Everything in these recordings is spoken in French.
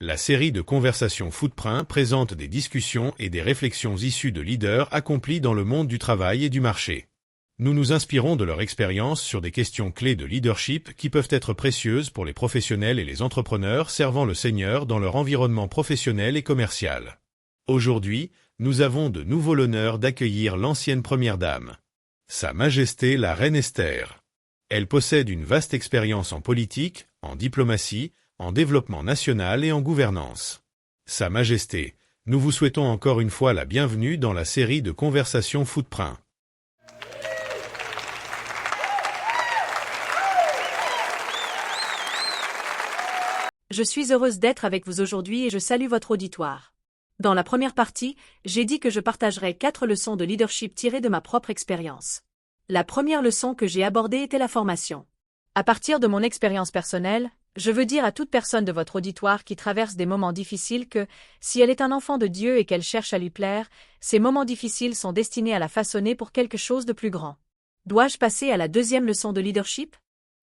La série de conversations Footprint présente des discussions et des réflexions issues de leaders accomplis dans le monde du travail et du marché. Nous nous inspirons de leur expérience sur des questions clés de leadership qui peuvent être précieuses pour les professionnels et les entrepreneurs servant le Seigneur dans leur environnement professionnel et commercial. Aujourd'hui, nous avons de nouveau l'honneur d'accueillir l'ancienne première dame, Sa Majesté la Reine Esther. Elle possède une vaste expérience en politique, en diplomatie, en développement national et en gouvernance. Sa Majesté, nous vous souhaitons encore une fois la bienvenue dans la série de conversations Footprint. Je suis heureuse d'être avec vous aujourd'hui et je salue votre auditoire. Dans la première partie, j'ai dit que je partagerais 4 leçons de leadership tirées de ma propre expérience. La première leçon que j'ai abordée était la formation. À partir de mon expérience personnelle, je veux dire à toute personne de votre auditoire qui traverse des moments difficiles que, si elle est un enfant de Dieu et qu'elle cherche à lui plaire, ces moments difficiles sont destinés à la façonner pour quelque chose de plus grand. Dois-je passer à la deuxième leçon de leadership?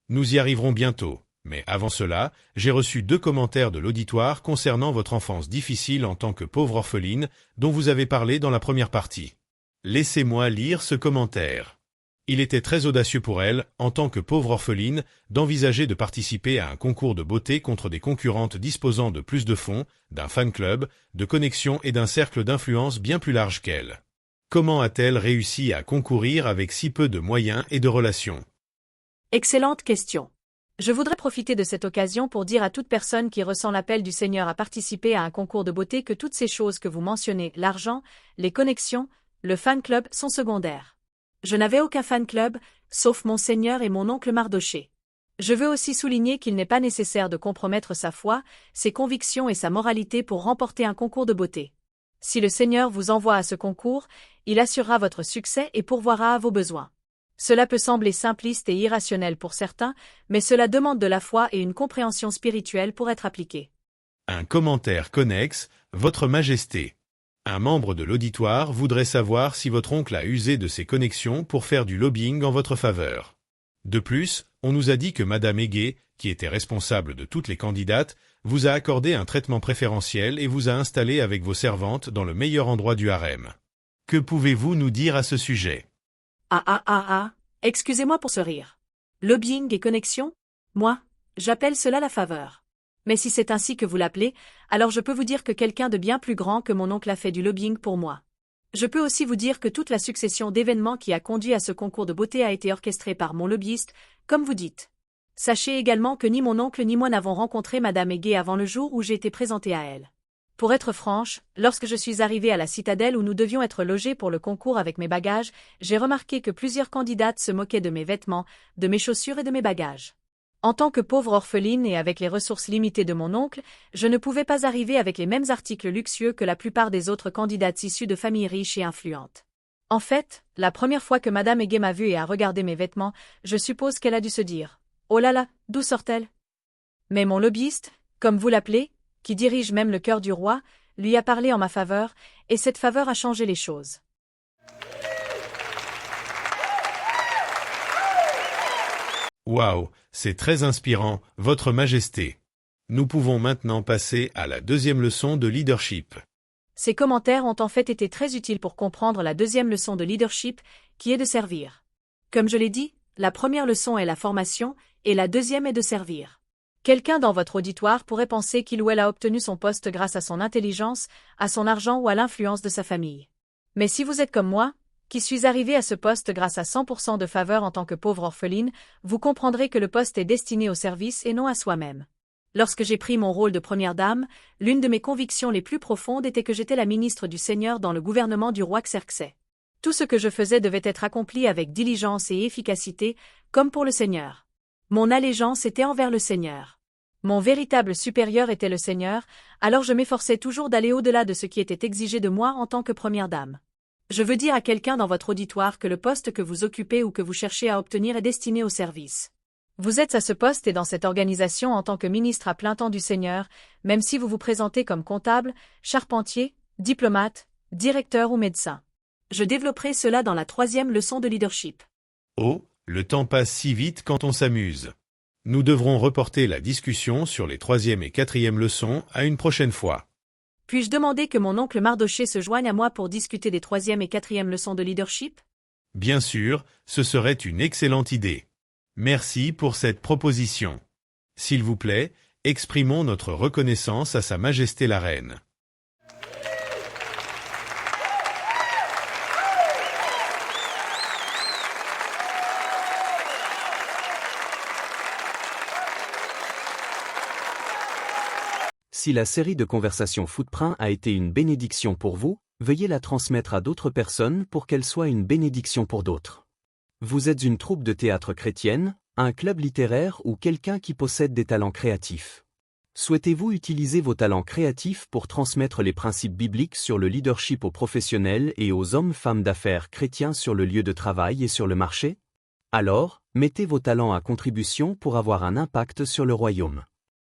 Nous y arriverons bientôt, mais avant cela, j'ai reçu 2 commentaires de l'auditoire concernant votre enfance difficile en tant que pauvre orpheline dont vous avez parlé dans la première partie. Laissez-moi lire ce commentaire. Il était très audacieux pour elle, en tant que pauvre orpheline, d'envisager de participer à un concours de beauté contre des concurrentes disposant de plus de fonds, d'un fan club, de connexions et d'un cercle d'influence bien plus large qu'elle. Comment a-t-elle réussi à concourir avec si peu de moyens et de relations? Excellente question. Je voudrais profiter de cette occasion pour dire à toute personne qui ressent l'appel du Seigneur à participer à un concours de beauté que toutes ces choses que vous mentionnez, l'argent, les connexions, le fan club, sont secondaires. Je n'avais aucun fan club, sauf mon Seigneur et mon oncle Mardoché. Je veux aussi souligner qu'il n'est pas nécessaire de compromettre sa foi, ses convictions et sa moralité pour remporter un concours de beauté. Si le Seigneur vous envoie à ce concours, il assurera votre succès et pourvoira à vos besoins. Cela peut sembler simpliste et irrationnel pour certains, mais cela demande de la foi et une compréhension spirituelle pour être appliqué. Un commentaire connexe, Votre Majesté. Un membre de l'auditoire voudrait savoir si votre oncle a usé de ses connexions pour faire du lobbying en votre faveur. De plus, on nous a dit que Madame Ege, qui était responsable de toutes les candidates, vous a accordé un traitement préférentiel et vous a installé avec vos servantes dans le meilleur endroit du harem. Que pouvez-vous nous dire à ce sujet? Excusez-moi pour ce rire. Lobbying et connexion? Moi, j'appelle cela la faveur. Mais si c'est ainsi que vous l'appelez, alors je peux vous dire que quelqu'un de bien plus grand que mon oncle a fait du lobbying pour moi. Je peux aussi vous dire que toute la succession d'événements qui a conduit à ce concours de beauté a été orchestrée par mon lobbyiste, comme vous dites. Sachez également que ni mon oncle ni moi n'avons rencontré Madame Ege avant le jour où j'ai été présentée à elle. Pour être franche, lorsque je suis arrivée à la citadelle où nous devions être logés pour le concours avec mes bagages, j'ai remarqué que plusieurs candidates se moquaient de mes vêtements, de mes chaussures et de mes bagages. En tant que pauvre orpheline et avec les ressources limitées de mon oncle, je ne pouvais pas arriver avec les mêmes articles luxueux que la plupart des autres candidates issues de familles riches et influentes. En fait, la première fois que Madame Ege m'a vue et a regardé mes vêtements, je suppose qu'elle a dû se dire « Oh là là, d'où sort-elle » Mais mon lobbyiste, comme vous l'appelez, qui dirige même le cœur du roi, lui a parlé en ma faveur, et cette faveur a changé les choses. Waouh, c'est très inspirant, Votre Majesté. Nous pouvons maintenant passer à la deuxième leçon de leadership. Ces commentaires ont en fait été très utiles pour comprendre la deuxième leçon de leadership, qui est de servir. Comme je l'ai dit, la première leçon est la formation, et la deuxième est de servir. Quelqu'un dans votre auditoire pourrait penser qu'il ou elle a obtenu son poste grâce à son intelligence, à son argent ou à l'influence de sa famille. Mais si vous êtes comme moi, qui suis arrivé à ce poste grâce à 100% de faveur en tant que pauvre orpheline, vous comprendrez que le poste est destiné au service et non à soi-même. Lorsque j'ai pris mon rôle de première dame, l'une de mes convictions les plus profondes était que j'étais la ministre du Seigneur dans le gouvernement du roi Xerxès. Tout ce que je faisais devait être accompli avec diligence et efficacité, comme pour le Seigneur. Mon allégeance était envers le Seigneur. Mon véritable supérieur était le Seigneur, alors je m'efforçais toujours d'aller au-delà de ce qui était exigé de moi en tant que première dame. Je veux dire à quelqu'un dans votre auditoire que le poste que vous occupez ou que vous cherchez à obtenir est destiné au service. Vous êtes à ce poste et dans cette organisation en tant que ministre à plein temps du Seigneur, même si vous vous présentez comme comptable, charpentier, diplomate, directeur ou médecin. Je développerai cela dans la troisième leçon de leadership. Oh, le temps passe si vite quand on s'amuse. Nous devrons reporter la discussion sur les 3e et 4e leçons à une prochaine fois. Puis-je demander que mon oncle Mardoché se joigne à moi pour discuter des 3e et 4e leçons de leadership? Bien sûr, ce serait une excellente idée. Merci pour cette proposition. S'il vous plaît, exprimons notre reconnaissance à Sa Majesté la Reine. Si la série de conversations Footprint a été une bénédiction pour vous, veuillez la transmettre à d'autres personnes pour qu'elle soit une bénédiction pour d'autres. Vous êtes une troupe de théâtre chrétienne, un club littéraire ou quelqu'un qui possède des talents créatifs. Souhaitez-vous utiliser vos talents créatifs pour transmettre les principes bibliques sur le leadership aux professionnels et aux hommes-femmes d'affaires chrétiens sur le lieu de travail et sur le marché? Alors, mettez vos talents à contribution pour avoir un impact sur le royaume.